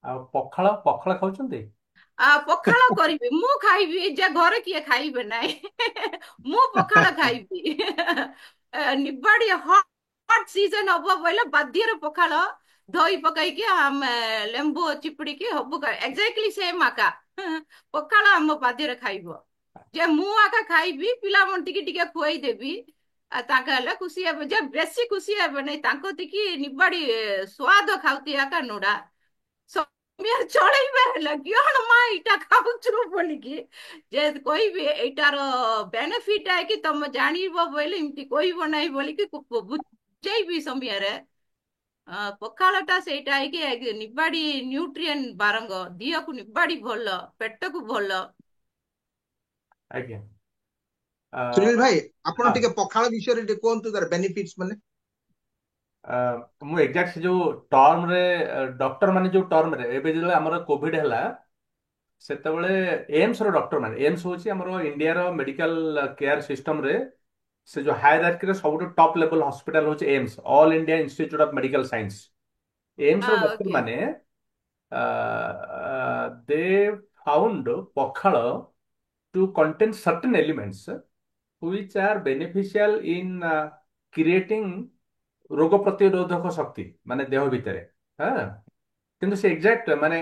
ଆଉ ପଖାଳ ପଖାଳ ଖାଉଛନ୍ତି? ପଖାଳ କରିବି, ମୁଁ ଖାଇବି, ଯେ ଘରେ କିଏ ଖାଇବେ ନାହିଁ। ମୁଁ ପଖାଳ ଖାଇବି। ନିବାଡି ହଟ୍ ସିଜନ ହବ ବୋଇଲେ ବାଧ୍ୟରେ ପଖାଳ ଧୋଇ ପକେଇକି ଆମେ ଲେମ୍ବୁ ଚିପୁଡିକି ହବୁ ଏକ୍ଜାକ୍ଟଲି ସେମ୍ ଆକା। ପଖାଳ ଆମ ବାଧ୍ୟରେ ଖାଇବ। ଯେ ମୁଁ ଆକା ଖାଇବି, ପିଲାମାନେ ଟିକେ ଟିକେ ଖୁଆଇଦେବି। ଆଉ ତାଙ୍କ ହେଲେ ଖୁସି ହେବେ, ଯେ ବେଶୀ ଖୁସି ହେବେ ନାହିଁ ତାଙ୍କ ତିକି ନିବାଡି ସ୍ୱାଦ ଖାଉତି ଆକା ନୁଡା ଚଳେଇବେ ହେଲେ କିଅଣ ମା ଏଇଟା ଖାଉଛୁ ବୋଲିକି ଯେ କହିବି ଏଇଟାର ବେନିଫିଟ କି ତମେ ଜାଣିବ ବୋଇଲେ ଏମିତି କହିବ ନାହିଁ ବୋଲିକି ବୁଝେଇବି ସମୟରେ ପଖାଳ ଟା ସେଇଟା ହେଇକି ନିବାଡି ନ୍ୟୁଟ୍ରିଏନ୍ ବାରଙ୍ଗ ଦିହକୁ ନିବାଡି ଭଲ ପେଟକୁ ଭଲ। ଆଜ୍ଞା। ସୁନୀଲ ଭାଇ, ଆପଣ ହଁ। ଟିକେ ପଖାଳ ବିଷୟରେ ଟିକେ କୁହନ୍ତୁ, ତାର ବେନିଫିଟ୍ସ ମାନେ। ମୁଁ ଏକ୍ଜାକ୍ଟ ସେ ଯୋଉ ଟର୍ମରେ ଡକ୍ଟର ମାନେ ଯୋଉ ଟର୍ମରେ ଏବେ ଯେତେବେଳେ ଆମର କୋଭିଡ ହେଲା ସେତେବେଳେ ଏମ୍ସ ର ଡକ୍ଟର ମାନେ, ଏମ୍ସ ହଉଛି ଆମର ଇଣ୍ଡିଆର ମେଡିକାଲ କେୟାର ସିଷ୍ଟମରେ ସେ ଯୋଉ ହାୟରାର୍କିର ସବୁଠୁ ଟପ୍ ଲେଭେଲ ହସ୍ପିଟାଲ ହଉଛି AIIMS, all India institute of medical science. AIIMS ର ଡକ୍ଟର ଓକେ। ମାନେ they ଫାଉଣ୍ଡ pakhala to contain certain elements which are beneficial in creating ରୋଗ ପ୍ରତିରୋଧକ ଶକ୍ତି ମାନେ ଦେହ ଭିତରେ। ହଁ, କିନ୍ତୁ ସେ ଏକ୍ଜାକ୍ଟ ମାନେ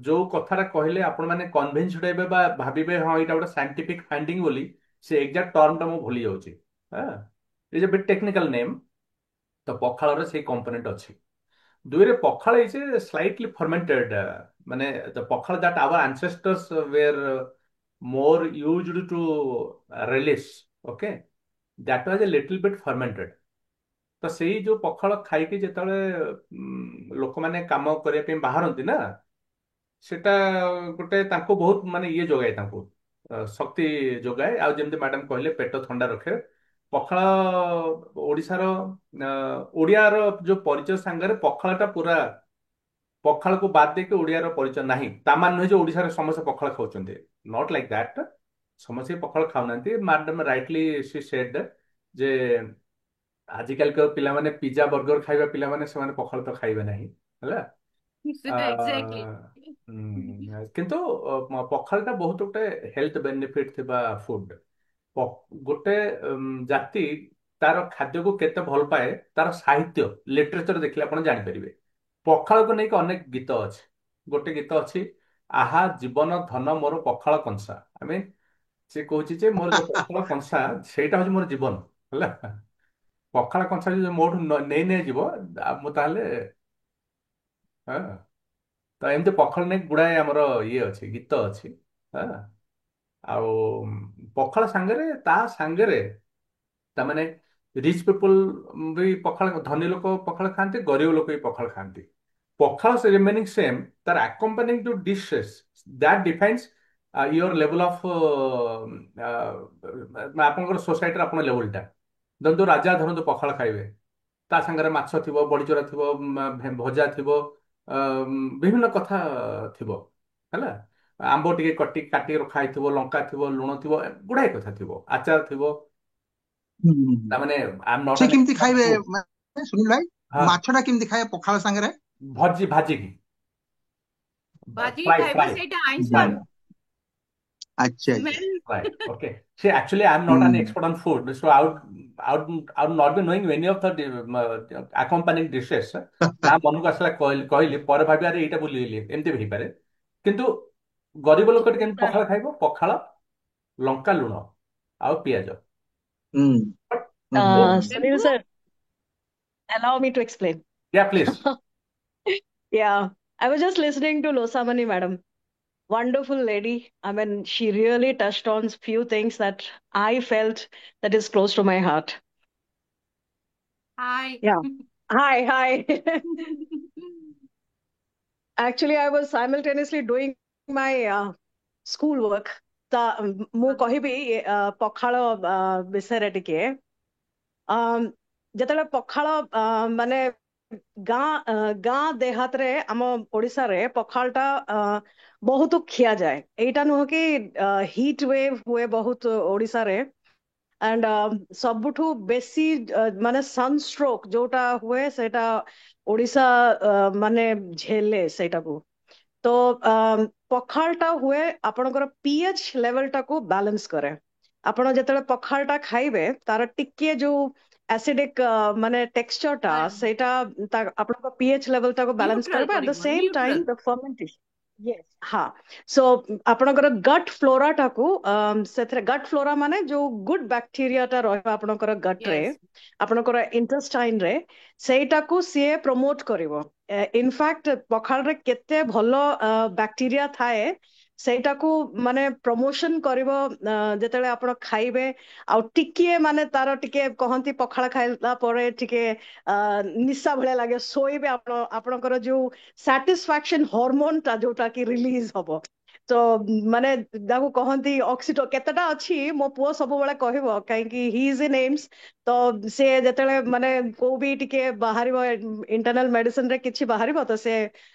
ଯୋଉ କଥାଟା କହିଲେ ଆପଣ ମାନେ କନଭିନ୍ସଡ ହେବେ ବା ଭାବିବେ ହଁ ଏଇଟା ଗୋଟେ ସାଇଣ୍ଟିଫିକ ଫାଇଣ୍ଡିଙ୍ଗ ବୋଲି, ସେ ଏକ୍ଜାକ୍ଟ ଟର୍ମ ଟା ମୁଁ ଭୁଲି ଯାଉଛି। ହଁ, is a bit technical name. ତ ପଖାଳରେ ସେଇ କମ୍ପୋନେଣ୍ଟ ଅଛି। ଦୁଇରେ ପଖାଳ ଇଜ ଏ ସ୍ଲାଇଟଲି ଫର୍ମେଣ୍ଟେଡ, ମାନେ the pakhala that our ancestors were more used to relish, okay, that was a little bit fermented। ତ ସେଇ ଯୋଉ ପଖାଳ ଖାଇକି ଯେତେବେଳେ ଲୋକମାନେ କାମ କରିବା ପାଇଁ ବାହାରନ୍ତି ନା, ସେଟା ଗୋଟେ ତାଙ୍କୁ ବହୁତ ମାନେ ଇଏ ଯୋଗାଏ ତାଙ୍କୁ, ଶକ୍ତି ଯୋଗାଏ। ଆଉ ଯେମିତି ମ୍ୟାଡାମ କହିଲେ ପେଟ ଥଣ୍ଡା ରଖେ। ପଖାଳ ଓଡିଶାର ଓଡିଆର ଯୋଉ ପରିଚୟ ସାଙ୍ଗରେ ପଖାଳଟା ପୁରା, ପଖାଳକୁ ବାଦ ଦେଇକି ଓଡିଆର ପରିଚୟ ନାହିଁ। ତା ମାନେ ନୁହେଁ ଯେ ଓଡିଶାରେ ସମସ୍ତେ ପଖାଳ ଖାଉଛନ୍ତି, ନଟ୍ ଲାଇକ୍ ଦ୍ୟାଟ୍। ସମସ୍ତେ ପଖାଳ ଖାଉନାହାନ୍ତି। ମ୍ୟାଡାମ ରାଇଟଲି ସି ସେଡ୍ ଯେ ଆଜିକାଲିକା ପିଲାମାନେ ପିଜା ବର୍ଗର ଖାଇବା ପିଲାମାନେ ସେମାନେ ପଖାଳ ତ ଖାଇବେ ନାହିଁ ହେଲା। ଆ, ଏକ୍ଜାକ୍ଟଲି। କିନ୍ତୁ ପଖାଳଟା ବହୁତ ଗୋଟେ ହେଲ୍ଥ ବେନିଫିଟ ଥିବା ଫୁଡ। ଗୋଟେ ଜାତି ତାର ଖାଦ୍ୟକୁ କେତେ ଭଲ ପାଏ ତାର ସାହିତ୍ୟ ଲିଟରେଚର ଦେଖିଲେ ଆପଣ ଜାଣିପାରିବେ। ପଖାଳକୁ ନେଇକି ଅନେକ ଗୀତ ଅଛି। ଗୋଟେ ଗୀତ ଅଛି, ଆହା ଜୀବନ ଧନ ମୋର ପଖାଳ କଂସା। ସେ କହୁଛି ଯେ ମୋର ଯୋଉ ପଖାଳ କଂସା ସେଇଟା ହଉଛି ମୋର ଜୀବନ ହେଲା। ପଖାଳ କଂସା ଯଦି ମୋଠୁ ନେଇ ନେଇଯିବ ମୁଁ ତାହେଲେ, ହଁ। ତ ଏମିତି ପଖାଳ ନେଇକି ଗୁଡାଏ ଆମର ଇଏ ଅଛି, ଗୀତ ଅଛି। ହଁ। ଆଉ ପଖାଳ ସାଙ୍ଗରେ ତା ସାଙ୍ଗରେ ତାମାନେ ରିଚ୍ ପିପୁଲ ବି ପଖାଳ, ଧନୀ ଲୋକ ପଖାଳ ଖାଆନ୍ତି, ଗରିବ ଲୋକ ବି ପଖାଳ ଖାଆନ୍ତି। ପଖାଳ ସେ ରିମେନିଂ ସେମ୍, ତାର accompanying two dishes that defines your level of ଆପଣଙ୍କର ସୋସାଇଟିର ଆପଣ ଲେଭେଲଟା। ଧରନ୍ତୁ ରାଜା ଧରନ୍ତୁ ପଖାଳ ଖାଇବେ, ତା ସାଙ୍ଗରେ ମାଛ ଥିବ, ବଡ଼ିଚୁରା ଥିବ, ଭଜା ଥିବ, ବିଭିନ୍ନ କଥା ଥିବ ହେଲା। ଆମ୍ବ ଟିକେ କାଟିକି ରଖା ହେଇଥିବ, ଲଙ୍କା ଥିବ, ଲୁଣ ଥିବ, ଗୁଡାଏ କଥା ଥିବ, ଆଚାର ଥିବ। ହୁଁ। ତାମାନେ ଆଇ ଏମ୍ ନଟ୍ ସେ ଆନ୍ କେମିତି ଏକ୍ସପର୍ଟ ଖାଇବେ ଫୁଡ। ସୁନୀଲ ଭାଇ? ହଁ, ମାଛ ଟା କେମିତି ଖାଇବେ ପଖାଳ ସାଙ୍ଗରେ? ଭାଜିକି ଭାଜିକି ଫ୍ରାଏ ଖାଇବ ଫ୍ରାଏ ସେଇଟା ଆଇଁଷ ଫ୍ରାଏ ଆଚ୍ଛା ଆଚ୍ଛା। Smell. Right. Okay. See, actually, I'm not an ହୁଁ expert on food, so I would not be knowing any of the accompanying dishes। ନା ମନକୁ ଆସିଲା କହିଲି ପରେ ଭାବି ଆରେ ଏଇଟା ଭୁଲିଗଲି, ଏମିତି ବି ହେଇପାରେ। କିନ୍ତୁ ଗରିବ ଲୋକଟି କେମିତି ପଖାଳ ଖାଇବ? ପଖାଳ, ଲଙ୍କା, ଲୁଣ ଆଉ ପିଆଜ। ହୁଁ ହୁଁ ହୁଁ ହୁଁ। ଲେମ୍ବୁ। Sunil sir, allow me to explain. Yeah, please. Yeah, I was just listening to Losamani madam. Wonderful lady. I mean, she really touched on few things that I felt that is close to my heart. High. Yeah. Hi, hi. Actually, I was simultaneously doing my school work. ତ ମୁଁ କହିବି ପଖାଳ ବିଷୟରେ ଟିକେ ଯେତେବେଳେ ପଖାଳ ମାନେ ଗାଁ ଦେହାତରେ ଆମ ଓଡିଶାରେ ପଖାଳଟା ବହୁତ ଖିଆଯାଏ। ଏଇଟା ନୁହଁ କି ହିଟ୍ ୱେଭ୍ ହୁଏ ବହୁତ ଓଡିଶାରେ। ଆଣ୍ଡ ସବୁଠୁ ବେଶୀ ମାନେ ସନଷ୍ଟ୍ରୋକ ଯୋଉଟା ହୁଏ ସେଇଟା ଓଡିଶା ମାନେ ଝେଲେ ସେଇଟାକୁ। तो पखालटा हुए आपणकर पीएच लेवल टाको बैलेंस करे आपण जेतेले पखालटा खाइबे तार टिके जो एसिडिक माने टेक्सचर टा सेटा आपणकर पीएच लेवल टाको बैलेंस न्यूट्रल करबे एट द करिवो same time neutral the fermentation yes हाँ सो आपणकर गट फ्लोरा टाको सेथरे गट फ्लोरा माने जो गुड बैक्टीरिया टा रहबा आपणकर गट रे यस आपणकर इंटेस्टाइन रे ସେଇଟାକୁ ସିଏ ପ୍ରମୋଟ କରିବ ଇନଫ୍ୟାକ୍ଟ ପଖାଳରେ କେତେ ଭଲ ବ୍ୟାକ୍ଟେରିଆ ଥାଏ ସେଇଟାକୁ ମାନେ ପ୍ରମୋସନ କରିବ ଯେତେବେଳେ ଆପଣ ଖାଇବେ ଆଉ ଟିକିଏ ମାନେ ତାର ଟିକେ କହନ୍ତି ପଖାଳ ଖାଇଲା ପରେ ଟିକେ ନିଶା ଭଳିଆ ଲାଗେ ଶୋଇବେ ଆପଣ ଆପଣଙ୍କର ଯୋଉ ସାଟିସ୍ଫାକ୍ସନ ହରମୋନ ଟା ଯୋଉଟା କି ରିଲିଜ ହବ ତ ମାନେ ତାକୁ କହନ୍ତି ଅକ୍ସିଟୋ କେତେଟା ଅଛି ମୋ ପୁଅ ସବୁବେଳେ କହିବ କାହିଁକି ହି ଇଜ ଇନ୍ ଏମ୍ସ ତ ସେ ଯେତେବେଳେ ମାନେ କୋଉ ବି ଟିକେ ବାହାରିବ ଇଣ୍ଟରନାଲ ମେଡିସିନ ରେ କିଛି ବାହାରିବ ତ ସେ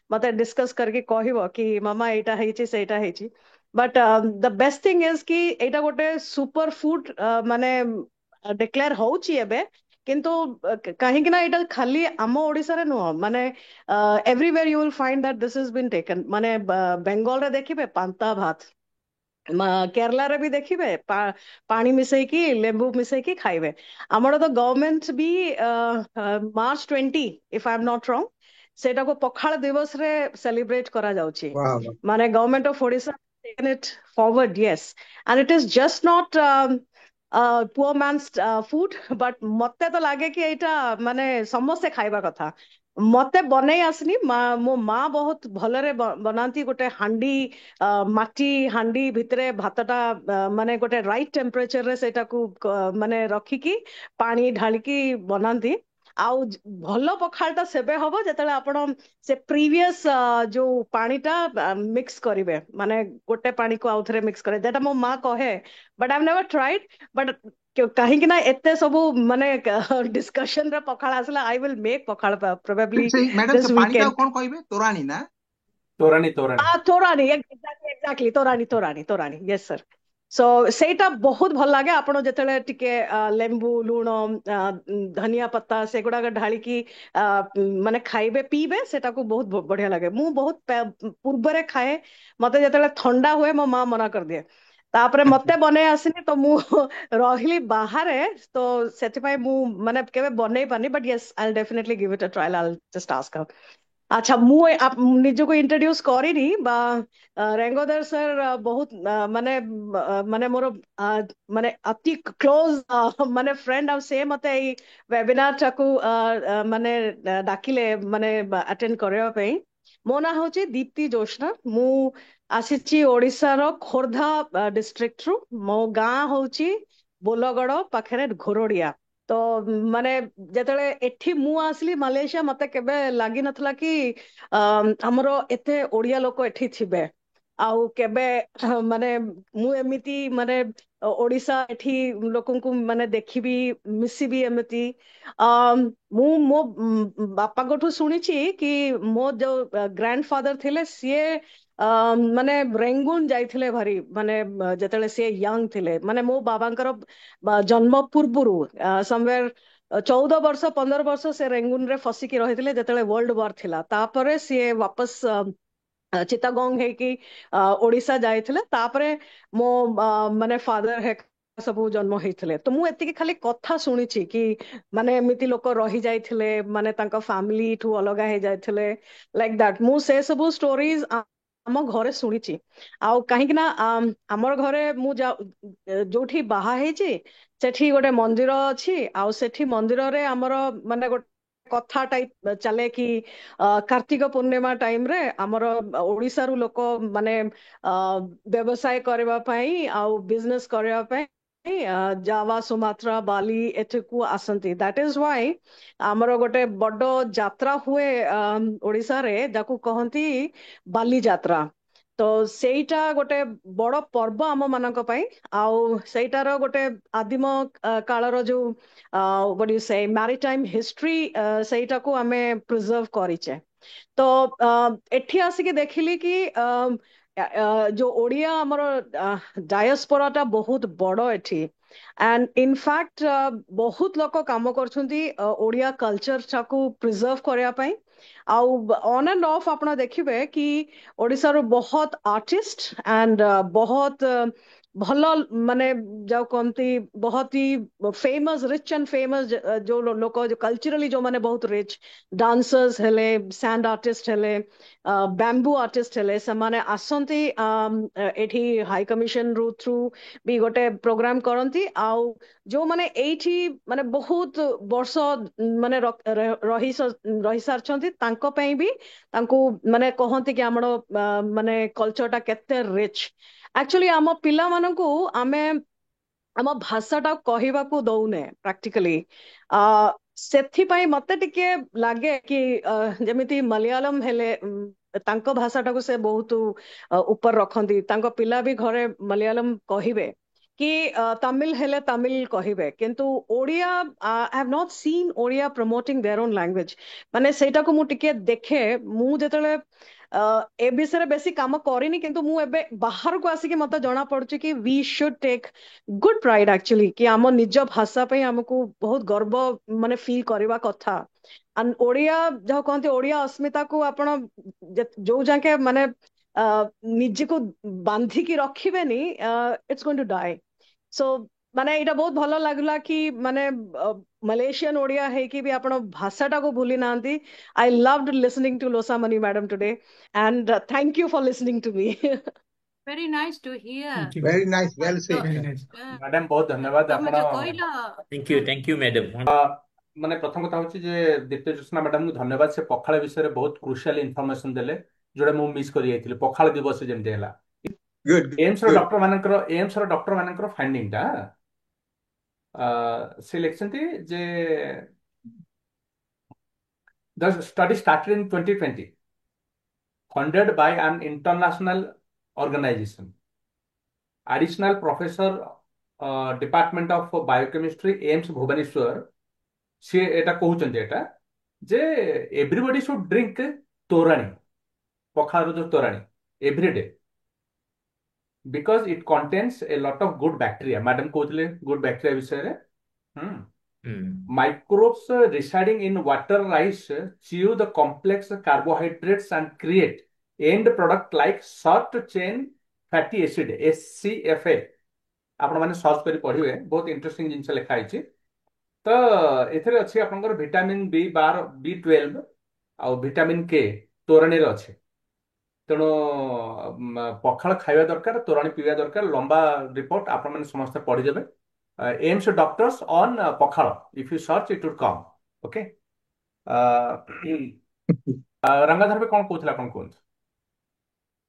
ମତେ ଡିସ୍କସ କରିକି କହିବ କି ମାମା ଏଇଟା ହେଇଛି ସେଇଟା ହେଇଛି but the best thing is କି ଏଇଟା ଗୋଟେ ସୁପର ଫୁଡ ମାନେ ଡିକ୍ଲେୟାର ହଉଛି ଏବେ କିନ୍ତୁ କାହିଁକି ନା ଏଇଟା ଖାଲି ଆମ ଓଡିଶାରେ ନୁହଁ ମାନେ everywhere you will find that this has been taken ମାନେ ବେଙ୍ଗଲରେ ଦେଖିବେ ପାନ୍ତା ଭାତ କେରଳାରେ ବି ଦେଖିବେ ପାଣି ମିଶେଇକି ଲେମ୍ବୁ ମିଶେଇକି ଖାଇବେ ଆମର ତ government B March 20 if I am not wrong ସେଟାକୁ ପଖାଳ ଦିବସରେ ସେଲିବ୍ରେଟ କରାଯାଉଛି वाह वाह ମାନେ government of Odisha taken it forward yes and it is just not poor man's food but ମତେ ତ ଲାଗେ କି ଏଇଟା ମାନେ ସମସ୍ତେ ଖାଇବା କଥା ମତେ ବନେଇ ଆସିନି ମୋ ମା ବହୁତ ଭଲରେ ବନାନ୍ତି ଗୋଟେ ହାଣ୍ଡି ମାଟି ହାଣ୍ଡି ଭିତରେ ଭାତଟା ମାନେ ଗୋଟେ ରାଇଟ୍ ଟେମ୍ପରେଚରରେ ସେଇଟାକୁ ମାନେ ରଖିକି ପାଣି ଢାଳିକି ବନାନ୍ତି ଆଉ ଭଲ ପଖାଳଟା ସେବେ ହବ ଯେତେବେଳେ ଆପଣ ସେ ପ୍ରିଭିୟସ୍ ଯୋଉ ପାଣିଟା ମିକ୍ସ କରିବେ ମାନେ ଗୋଟେ ପାଣିକୁ ଆଉ ଥରେ ମିକ୍ସ କରିବେ ଯେଟା ମୋ ମା କହେ ବଟ୍ ଆଇ ନେଭର ଟ୍ରାଇଡ୍ ବଟ୍ କାହିଁକି ନା ଏତେ ସବୁ ମାନେ ଡିସ୍କସନରେ ପଖାଳ ଆସିଲା I will make pakhala probably ସେଇ ମ୍ୟାଡାମ ସେ ଦିସ୍ ପାଣିଟା ୱିକେଣ୍ଡ କଣ କହିବେ ତୋରାଣୀ ନା ତୋରାଣୀ ତୋରାଣୀ। ତୋରାଣୀ ଏକ୍ଜାକ୍ଟଲି ତୋରାଣୀ ୟେସ୍ ସାର୍ ସୋ ସେଇଟା ବହୁତ ଭଲ ଲାଗେ ଆପଣ ଯେତେବେଳେ ଟିକେ ଲେମ୍ବୁ ଲୁଣ ଧନିଆ ପତ୍ତା ସେଗୁଡାକ ଢାଳିକି ମାନେ ଖାଇବେ ପିଇବେ ସେଟାକୁ ବହୁତ ବଢିଆ ଲାଗେ ମୁଁ ବହୁତ ପୂର୍ବରେ ଖାଏ ମତେ ଯେତେବେଳେ ଥଣ୍ଡା ହୁଏ ମୋ ମା ମନା କରିଦିଏ ତାପରେ ମତେ ବନେଇ ଆସିନି ତ ମୁଁ ରହିଲି ବାହାରେ ତ ସେଥିପାଇଁ ମୁଁ ମାନେ କେବେ ବନେଇ ପାରିନି but yes I definitely give it a trial I just ask ଆଚ୍ଛା ମୁଁ ନିଜକୁ ଇଣ୍ଟ୍ରୋଡ୍ୟୁସ କରିନି ବା ରେଙ୍ଗୋଦର ସାର୍ ବହୁତ ମାନେ ମାନେ ମୋର ମାନେ ଅତି କ୍ଲୋଜ ମାନେ ଫ୍ରେଣ୍ଡ ଆଉ ସେ ମତେ ଏଇ ୱେବିନାର ଟାକୁ ମାନେ ଡାକିଲେ ମାନେ ଆଟେଣ୍ଡ କରିବା ପାଇଁ ମୋ ନାଁ ହଉଛି ଦୀପ୍ତି ଜୋଷ୍ନା ମୁଁ ଆସିଛି ଓଡିଶାର ଖୋର୍ଦ୍ଧା ଡିଷ୍ଟ୍ରିକ୍ଟରୁ ମୋ ଗାଁ ହଉଛି ବୋଲଗଡ଼ ପାଖରେ ଘୋରଡିଆ ତ ମାନେ ଯେତେବେଳେ ଏଠି ମୁଁ ଆସିଲି ମାଲେସିଆ ମତେ କେବେ ଲାଗିନଥିଲା କି ଆମର ଏତେ ଓଡିଆ ଲୋକ ଏଠି ଥିବେ ଆଉ କେବେ ମାନେ ମୁଁ ଏମିତି ମାନେ ଓଡିଶା ଏଠି ଲୋକଙ୍କୁ ମାନେ ଦେଖିବି ମିଶିବି ଏମିତି ମୁଁ ମୋ ବାପାଙ୍କଠୁ ଶୁଣିଛି କି ମୋ ଯୋଉ ଗ୍ରାଣ୍ଡ ଫାଦର ଥିଲେ ସିଏ ମାନେ ରେଙ୍ଗୁନ ଯାଇଥିଲେ ଭାରି ମାନେ ଯେତେବେଳେ ସିଏ ୟଙ୍ଗ ଥିଲେ ମାନେ ମୋ ବାବାଙ୍କର ଜନ୍ମ ପୂର୍ବରୁ ସମୱେର 14 ବର୍ଷ 15 ବର୍ଷ ସେ ରେଙ୍ଗୁନରେ ଫସିକି ରହିଥିଲେ ଯେତେବେଳେ ୱାର୍ଲଡ ୱାର ଥିଲା ତାପରେ ସିଏ ବାପସ ଚିତାଗଙ୍ଗ ହେଇକି ଓଡିଶା ଯାଇଥିଲେ ତାପରେ ମୋ ମାନେ ଫାଦର ସବୁ ଜନ୍ମ ହେଇଥିଲେ ତ ମୁଁ ଏତିକି ଖାଲି କଥା ଶୁଣିଛି କି ମାନେ ଏମିତି ଲୋକ ରହି ଯାଇଥିଲେ ମାନେ ତାଙ୍କ ଫ୍ୟାମିଲି ଠୁ ଅଲଗା ହେଇଯାଇଥିଲେ ଲାଇକ୍ ଦ୍ୟାଟ ମୁଁ ସେ ସବୁ ଷ୍ଟୋରିଜ ଆମ ଘରେ ଶୁଣିଛି ଆଉ କାହିଁକି ନା ଆମର ଘରେ ମୁଁ ଯୋଉଠି ବାହା ହେଇଛି ସେଠି ଗୋଟେ ମନ୍ଦିର ଅଛି ଆଉ ସେଠି ମନ୍ଦିରରେ ଆମର ମାନେ ଗୋଟେ କଥା ଟାଇପ ଚାଲେ କି କାର୍ତ୍ତିକ ପୂର୍ଣ୍ଣିମା ଟାଇମରେ ଆମର ଓଡିଶାରୁ ଲୋକ ମାନେ ବ୍ୟବସାୟ କରିବା ପାଇଁ ଆଉ ବିଜନେସ କରିବା ପାଇଁ ଜାଭା ସୁମାତ୍ରା ବାଲି ଏଠିକୁ ଆସନ୍ତି ଦ୍ୟାଟ ଇଜ ୱାଇ ଆମର ଗୋଟେ ବଡ ଯାତ୍ରା ହୁଏ ଓଡିଶାରେ ଯାକୁ କହନ୍ତି ବାଲିଯାତ୍ରା ତ ସେଇଟା ଗୋଟେ ବଡ ପର୍ବ ଆମ ମାନଙ୍କ ପାଇଁ ଆଉ ସେଇଟାର ଗୋଟେ ଆଦିମ କାଳର ଯୋଉ what do you say maritime history ସେଇଟାକୁ ଆମେ ପ୍ରିଜର୍ଭ କରିଛେ ତ ଏଠି ଆସିକି ଦେଖିଲି କି ଯୋଉ ଓଡିଆ ଆମର ଡାୟସ୍ପୋରା ଟା ବହୁତ ବଡ ଏଠି and ଇନଫ୍ୟାକ୍ଟ ବହୁତ ଲୋକ କାମ କରୁଛନ୍ତି ଓଡିଆ କଲଚର ଟାକୁ ପ୍ରିଜର୍ଭ କରିବା ପାଇଁ आउ ऑन एंड ऑफ आपण देखिबे कि ओडिसा रो बहुत आर्टिस्ट एंड बहुत भल माने जो कहती बहुत ही फेमस रिच एंड फेमस जो लोक जो कल्चरली जो माने बहुत रिच डांसर्स हेले सैंड आर्टिस्ट हेले बैम्बू आर्टिस्ट हेले से माने आसंती एठी हाई कमिशन रू थ्रू भी गोटे प्रोग्राम करंती आउ जो माने एठी माने बहुत वर्ष माने रही रही सारछंती तांको पई भी तांको माने कहंती कि हमरो माने कल्चरटा केते रिच एक्चुअली आम पिला मानकू आमे आम भाषाटा कहवाकू दौने प्राक्टिकली ସେଥିପାଇଁ ମତେ ଟିକେ ଲାଗେ କି ଯେମିତି ମଲୟାଲମ ହେଲେ ତାଙ୍କ ଭାଷାଟାକୁ ସେ ବହୁତ ଉପରେ ରଖନ୍ତି ତାଙ୍କ ପିଲା ବି ଘରେ ମଲୟାଲମ କହିବେ କି ତାମିଲ ହେଲେ ତାମିଲ କହିବେ କିନ୍ତୁ Odia I have not scene Odia promoting their own language ମାନେ ସେଇଟାକୁ ମୁଁ ଟିକେ ଦେଖେ ମୁଁ ଯେତେବେଳେ ए विषय बेसी काम करिनी किंतु मु एबे बाहर को आसिकी मते जणा पड़ुची कि we should take good pride actually कि आम निज भाषा पे हमको बहुत गर्व माने फील करवा कथा एंड ओडिया जो कहते ओडिया अस्मिता को आपण जो जाके माने निज को बांधिकी रखिबेनी it's going to die so माने एटा बहुत भलो लागला कि माने मलेशियन ओडिया है कि भी आपण भाषाटा को भूली नांती I loved listening to Losamani madam today and thank you for listening to me. Very nice to hear. Thank you. Very nice, well said. Very nice. Madam बहुत धन्यवाद ତମେ ଆପଣ ଯୋଉ କହିଲ थैंक यू मैडम ମାନେ ପ୍ରଥମ କଥା ହଉଛି ଯେ ଦୀପ୍ତି ଜ୍ୟୋତ୍ସ୍ନା ମ୍ୟାଡାମଙ୍କୁ ଧନ୍ୟବାଦ ସେ ପଖାଳ ବିଷୟରେ ବହୁତ କ୍ରୁସିଆଲ ଇନଫର୍ମେସନ ଦେଲେ ଯୋଉଟା ମୁଁ ମିସ୍ କରି ଯାଇଥିଲି ପଖାଳ ଦିବସ ଯେମିତି ହେଲା Good. ଏମ୍ସ ର ଡକ୍ଟର ମାନଙ୍କର ଫାଇଣ୍ଡିଂ ଟା ସେ ଲେଖିଛନ୍ତି ଯେ the study started in 2020 funded by an international organization additional professor department of biochemistry AIMS Bhubaneswar से एटा कहउचंती एटा जे एवरीबॉडी शुड ड्रिंक तोराणी पखार जो तोराणी every day because it contains a lot of good bacteria madam कहउतले गुड बैक्टीरिया विषय रे microbes residing in water rice chew the complex carbohydrates and create end product like short chain fatty acid SCFA आपण माने search करी पढिबे बहुत interesting जिंस लिखा आइछि तो एथरे अछि आपनकर विटामिन B12 B12 आ विटामिन के तोराणी रे अछि तेणु पखाल खाइबा दरकार तोराणी पीवा दरकार लंबा रिपोर्ट आपण माने समस्त पढि देबे एम्स डॉक्टर्स ऑन पखाल if you search it would come okay Rangadhar पे कोन कहथला कोन कोन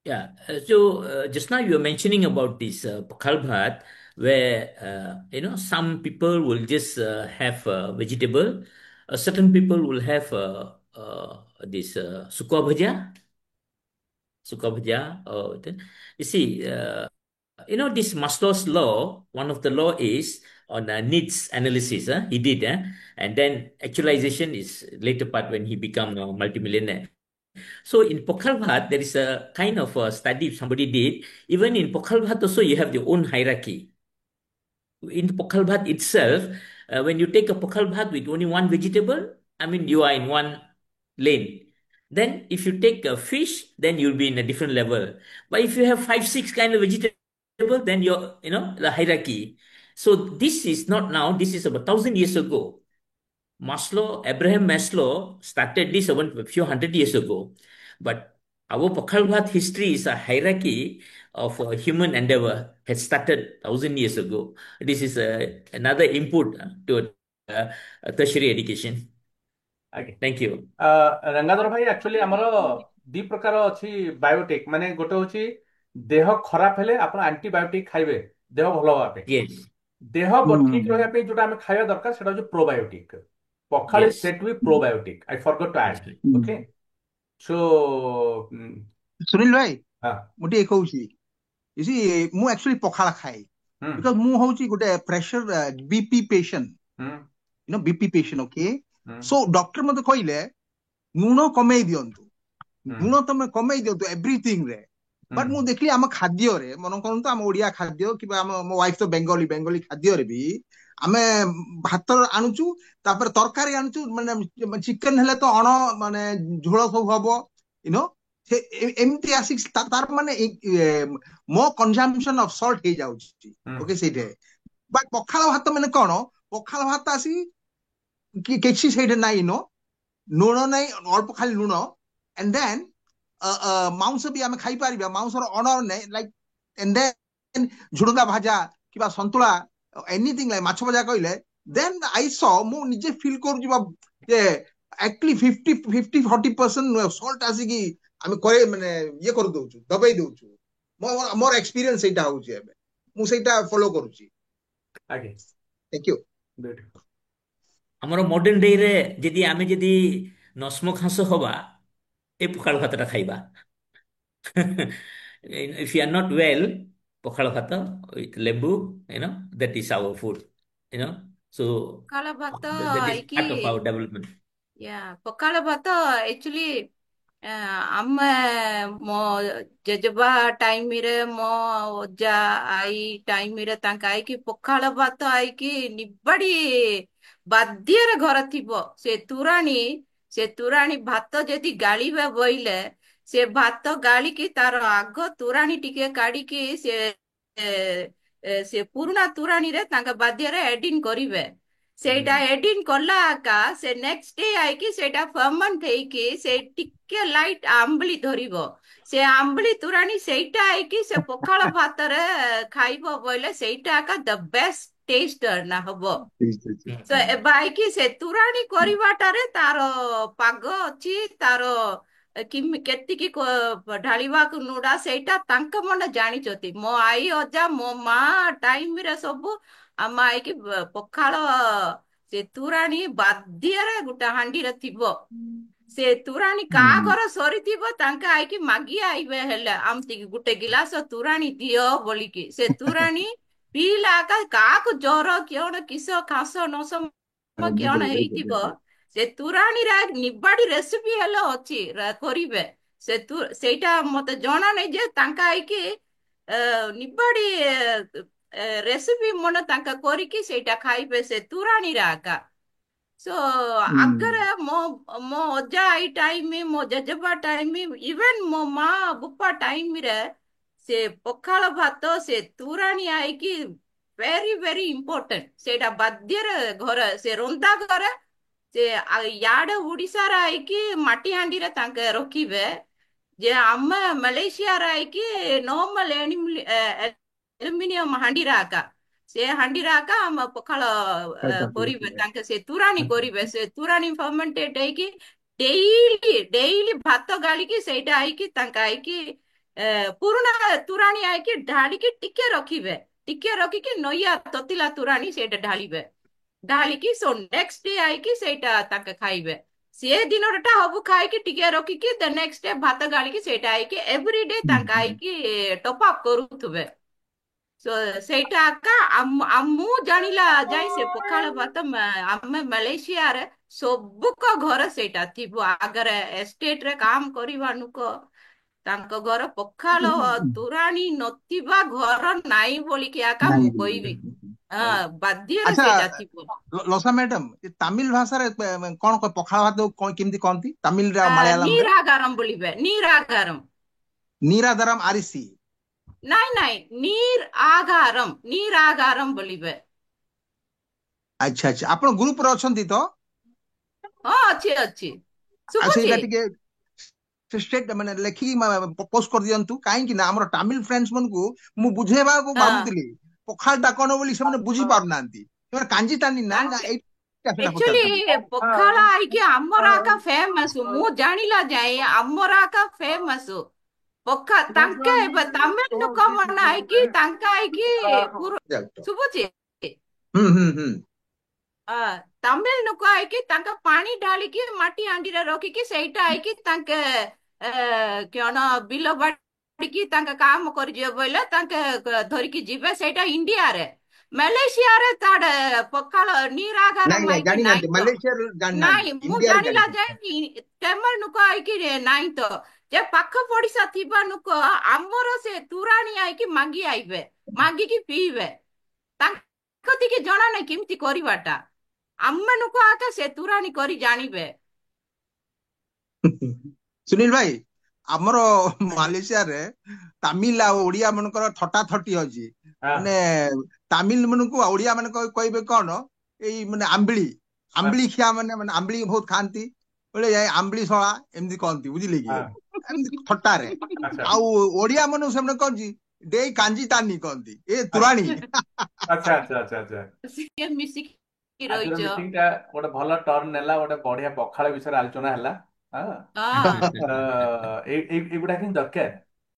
Yeah, so just now you were mentioning about this pakhal bhat, where some people will just have vegetable, certain people will have this sukwa bhaja. You see, this Maslow's law. One of the law is on needs analysis. He did, and then actualization is later part when he become a multimillionaire. So in Pokhal Bhat, there is a kind of a study somebody did. Even in Pokhal Bhat also, you have your own hierarchy. In Pokhal Bhat itself, when you take a Pokhal Bhat with only one vegetable, I mean, you are in one lane. Then if you take a fish, then you'll be in a different level. But if you have 5-6 kind of vegetable, then you're, the hierarchy. So this is not now, this is about 1,000 years ago. Abraham Maslow started this a few hundred years ago. But our Pokhal Bhat history is a hierarchy of human endeavor, had started 1,000 years ago. This is another input to tertiary education. Okay. Thank you. Rangadhar भाई actually हमरो दी प्रकार अछि biotic माने गोटे होछि देह खराब हेले आपण एंटीबायोटिक खाइबे देह भलो होबा पे Yes. देह ठीक रहया पे जोटा हम खाइबा दरकार सेटा होछि प्रोबायोटिक पखाल is Yes. Set with probiotic I forgot to add okay so Sunil भाई हां मु टे कहूची यू सी मु एक्चुअली पखाला खाए बिकॉज मु होची गोटे pressure BP patient BP patient okay so doctor मते कहले लूण कमे दियंतु लूण तमे कमे दियंतु एवरीथिंग रे बट मु देखली हम खाद्य रे मन करंतु हम ओडिया खाद्य कि हम मो वाइफ तो बेंगली खाद्य रे भी ଆମେ ଭାତ ଆଣୁଛୁ ତାପରେ ତରକାରୀ ଆଣୁଛୁ ମାନେ ଚିକେନ ହେଲେ ତ ମାନେ ଝୋଳ ସବୁ ହବ ୟୁନୋ ସେ ଏମିତି ଆସିକି ତାର ମାନେ ମୋ କନଜମ୍ପସନ ଅଫ ସଲ୍ଟ ହେଇଯାଉଛି ଓକେ ସେଇଠି ବଟ୍ ପଖାଳ ଭାତ ମାନେ କଣ ପଖାଳ ଭାତ ଆସିକି କିଛି ସେଇଠି ନାହିଁ ଲୁଣ ନାହିଁ ଅଳ୍ପ ଖାଲି ଲୁଣ ଏଣ୍ଡ ଦେନ୍ ମାଉଁସ ବି ଆମେ ଖାଇପାରିବା ମାଉଁସର ଅଣ ନାହିଁ ଲାଇକ୍ ଏଣ୍ଡ ଦେନ୍ ଝୁଡୁଙ୍ଗା ଭାଜା କିମ୍ବା ସନ୍ତୁଳା ଏନିଥିଙ୍ଗ ଲାଇକ୍ ମାଛ ଭଜା କହିଲେ ଦେନ୍ ଆଇ ସ ମୁଁ ନିଜେ ଫିଲ୍ କରୁଛି ଯେ ଆକ୍ଚୁଆଲି 50-40% ସଲ୍ଟ ଆସିକି ଆମେ କରେ ମାନେ ଇଏ କରିଦଉଛୁ ଦବେଇ ଦଉଛୁ ମୋର ଏକ୍ସପିରିଏନ୍ସ ସେଇଟା ହଉଛି ଏବେ ମୁଁ ସେଇଟା ଫଲୋ କରୁଛି ଆଜ୍ଞା ଥ୍ୟାଙ୍କ ୟୁ ଆମର ମଡର୍ନ ଡେ ରେ ଯଦି ଆମେ ଯଦି ନସ୍ମ ଖାସ ହବା ଏ ପଖାଳ ଭାତଟା ଖାଇବା if you are not well ପଖାଳ ଭାତ with ଲେମ୍ବୁ that is our food so ପଖାଳ ଭାତ that is ହେଇକି part of our development ପଖାଳ ଭାତ ଆକ୍ଚୁଆଲି ଆମେ ମୋ ଜେଜେବା ଟାଇମରେ ମୋ ଅଜା ଆଈ ଟାଇମରେ ତାଙ୍କ ଆଇକି ପଖାଳ ଭାତ ଆଇକି ନିବାଡି ବାଧ୍ୟରେ ଘର ଥିବ ସେ ତୁରାଣୀ ଭାତ ଯଦି ଗାଳିବେ ବୋଇଲେ ସେ ଭାତ ଗାଳିକି ତାର ଆଗ ତୁରାଣୀ ଟିକେ କାଢିକି ଏ, ସେ ପୁରୁଣା ତୁରାଣୀରେ ତାଙ୍କ ବାଧ୍ୟରେ ଏଡିନ କରିବେ ସେଇଟା ଏଡିନ କଲା ଆକା ସେ ନେକ୍ସଟ ଡେ ଆଇକି ସେଇଟା ଫର୍ମଣ୍ଟ ହେଇକି ସେ ଟିକେ ଲାଇଟ ଆମ୍ବଳି ଧରିବ ସେ ଆମ୍ବଳି ତୁରାଣୀ ସେଇଟା ଆଇକି ସେ ପଖାଳ ଭାତରେ ଖାଇବ ବୋଇଲେ ସେଇଟା ଆକା ଦ ବେଷ୍ଟ ଟେଷ୍ଟ ନା ହବ ତ ଏବେ ଆଇକି ସେ ତୁରାଣୀ କରିବାଟାରେ ତାର ପାଗ ଅଛି ତାର କେତିକି ଢାଳିବାକୁ ନୁଡା ସେଇଟା ତାଙ୍କ ମନେ ଜାଣିଛନ୍ତି ମୋ ଆଈ ଅଜା ମୋ ମା ଟାଇମରେ ସବୁ ଆମ ଆଇକି ପଖାଳ ସେ ତୁରାଣୀ ବାଧ୍ୟରେ ଗୋଟେ ହାଣ୍ଡିରେ ଥିବ ସେ ତୁରାଣୀ କାହା ଘର ସରିଥିବ ତାଙ୍କ ଆଇକି ମାଗି ଆଇବେ ହେଲେ ଆମତିକି ଗୋଟେ ଗିଲାସ ତୁରାଣୀ ଦିଅ ବୋଲିକି ସେ ତୁରାଣୀ ପିଇଲା ଏକା କାହାକୁ ଜ୍ୱର କିଅଣ କିସ ଖାସ ନସ କିଅଣ ହେଇଥିବ ସେ ତୁରାଣୀରେ ନିବାଡି ରେସିପି ହେଲେ ଅଛି କରିବେ ସେଇଟା ମତେ ଜଣା ନାହିଁ ଯେ ତାଙ୍କ ଆଇକି ନିବାଡି ରେସିପି ମନେ ତାଙ୍କ କରିକି ସେଇଟା ଖାଇବେ ସେ ତୁରାଣୀରେ ଆକା ସୋ ଆଗରେ ମୋ ଅଜା ଆଇ ଟାଇମ ମୋ ଜେଜେବା ଟାଇମ ଇଭେନ ମୋ ମା ବୁପା ଟାଇମରେ ସେ ପଖାଳ ଭାତ ସେ ତୁରାଣୀ ଆଇକି ଭେରି ଭେରି ଇମ୍ପୋର୍ଟାଣ୍ଟ ସେଇଟା ବାଧ୍ୟରେ ଘରେ ସେ ରନ୍ଧା ଘରେ ସେ ଇଆଡେ ଓଡିଶାରେ ଆଇକି ମାଟି ହାଣ୍ଡିରେ ତାଙ୍କେ ରଖିବେ ଯେ ଆମେ ମାଲେସିଆରେ ଆଇକି ନର୍ମାଲ ଆଲୁମିନିୟମ ହାଣ୍ଡିରେ ଆକା ସେ ହାଣ୍ଡିରେ ଆକା ଆମ ପଖାଳ କରିବେ ତାଙ୍କେ ସେ ତୁରାଣୀ କରିବେ ସେ ତୁରାଣୀ ଫର୍ମେଣ୍ଟେଡ ହେଇକି ଡେଇଲି ଭାତ ଗାଳିକି ସେଇଟା ଆଇକି ତାଙ୍କ ଆଇକି ପୁରୁଣା ତୁରାଣୀ ଆଇକି ଢାଳିକି ଟିକେ ରଖିକି ନଇଆ ତତିଲା ତୁରାଣୀ ସେଇଟା ଢାଳିକି ସୋ ନେକ୍ସଟ ଡେ ଆଇକି ସେଇଟା ତାଙ୍କେ ଖାଇବେ ସେ ଦିନଟା ହବୁ ଖାଇକି ଟିକେ ରଖିକି ଦ ନେକ୍ସଟ ଡେ ଭାତ ଗାଳିକି ସେଇଟା ଆଇକି ଏଭ୍ରି ଡେ ତାଙ୍କ ଆଇକି ଟପ୍ ଅପ୍ କରୁଥିବେ ସେଇଟା ଆକା ମୁଁ ଜାଣିଲା ଯାଇ ସେ ପଖାଳ ଭାତ ଆମେ ମାଲେସିଆରେ ସବୁକ ଘର ସେଇଟା ଥିବ ଆଗରେ ଏଷ୍ଟେଟରେ କାମ କରିବା ନୁକ ତାଙ୍କ ଘର ପଖାଳ ତୁରାଣୀ ନଥିବା ଘର ନାଇଁ ବୋଲିକି ଆକା ମୁଁ କହିବି ବାଧ୍ୟରେ ଆଚ୍ଛା ସେଇଟା ଥିବ ଲସା ମ୍ୟାଡାମ ତାମିଲ ଭାଷାରେ କଣ ପଖାଳ ଭାତ କେମିତି କହନ୍ତି ତାମିଲ ମାଳୟାଲମରେ நீராகாரம் ବୋଲିବେ நீராகாரம் ନିରାଦାରାମ ଆରିସି ନାଇଁ நீர் ஆகாரம் ବୋଲିବେ ଆଚ୍ଛା ଆଚ୍ଛା ଆପଣ ଗ୍ରୁପରେ ଅଛନ୍ତି ତ ହଁ ଅଛି ଆଉ ଶୁଭୁଛି ସେଇଟା ଟିକେ ମାନେ ଲେଖିକି ପୋଷ୍ଟ କରିଦିଅନ୍ତୁ କାହିଁକି ନା ଆମର ତାମିଲ ଫ୍ରେଣ୍ଡସ୍ ମାନଙ୍କୁ ମୁଁ ବୁଝେଇବାକୁ ହଁ ଭାବୁଥିଲି ପଖାଳଟା କଣ ବୋଲି ସେମାନେ ବୁଝି ପାରୁନାହାନ୍ତି ସେମାନେ କାଞ୍ଜି ଟାଣି ନା ତାଙ୍କେ ଏଇଟା ସେଟା ପଚାରୁଛନ୍ତି ଆକ୍ଚୁଆଲି ପଖାଳ ଆଇକି ଆମର ଆକା ଫେମସ ମୁଁ ଜାଣିଲା ଯାଏ ଆମର ଆକା ଫେମସ ତାଙ୍କେ ତାମିଲ ଲୋକ ମାନେ ଆଇକି ତାଙ୍କ ଆଇକି ଶୁଭୁଛି ହୁଁ ଆ ତାମିଲ ଲୋକ ଆଇକି ତାଙ୍କ ପାଣି ଢାଳିକି ମାଟି ହାଣ୍ଡିରେ ରଖିକି ସେଇଟା ଆଇକି ତାଙ୍କେ କଣ ବିଲ ବାଡିକି ତାଙ୍କ କାମ କରିଯିବେ ବୋଇଲେ ତାଙ୍କେ ଧରିକି ଯିବେ ସେଇଟା ଇଣ୍ଡିଆରେ ମାଲେସିଆରେ ତାଡେ ପଖାଳ ନାଇଁ ନିରାଗାରମ ନାଇଁ ଆଇକି ନାଇଁ ଜାଣିନାହାନ୍ତି ତ ମାଲେସିଆରେ ଜାଣିନାହାନ୍ତି ନାଇଁ ମୁଁ ଇଣ୍ଡିଆରେ ଜାଣିଲା ଜାଣିଛନ୍ତି ଯାଏ ତେମର ଲୋକ ଆଇକି ନାଇଁ ତ ଯେ ପାଖ ପଡିଶା ଥିବା ଲୋକ ଆମର ସେ ତୁରାଣୀ ଆଇକି ମାଗିକି ପିଇବେ କତିକି ଜଣା ନାହିଁ କେମିତି କରିବାଟା। ଆମମାନଙ୍କୁ ଆକା ସେ ତୁରାଣି କରି ଜାଣିବେ। ସୁନୀଲ ଭାଇ, ଆମର ମାଲେସିଆରେ ତାମିଲ ଆଉ ଓଡିଆ ମାନଙ୍କର ଥଟା ଥଟି ଅଛି। ମାନେ ତାମିଲ ମାନଙ୍କୁ ଓଡିଆ ମାନେ କହିବେ କଣ, ଏଇ ମାନେ ଆମ୍ବିଳି ଆମ୍ବିଳି ଖିଆ, ମାନେ ମାନେ ଆମ୍ବିଳି ବହୁତ ଖାଆନ୍ତି ବୋଲେ ଆମ୍ବିଳି ଶଳା ଏମିତି କହନ୍ତି, ବୁଝିଲେ କି, ଏମିତି ଥଟ୍ଟାରେ। ଆଉ ଓଡିଆ ମାନଙ୍କୁ ସେମାନେ କହନ୍ତି ଦେଇ କାଞ୍ଜି ତାନି କହନ୍ତି, ଏ ତୁରାଣୀ। ଆଚ୍ଛା ଆଚ୍ଛା ଆଚ୍ଛା ଆଚ୍ଛା। ସିଏ ମିଶିକି ଆଜିର ରହିଛ। ମିଟିଂ ଟା ଗୋଟେ ଭଲ ଟର୍ନ ନେଲା, ଗୋଟେ ବଢିଆ ପଖାଳ ବିଷୟରେ ଆଲୋଚନା ହେଲା। ହଁ, ହଁ ତ ଏଇଗୁଡା ହିଁ ଦରକାର।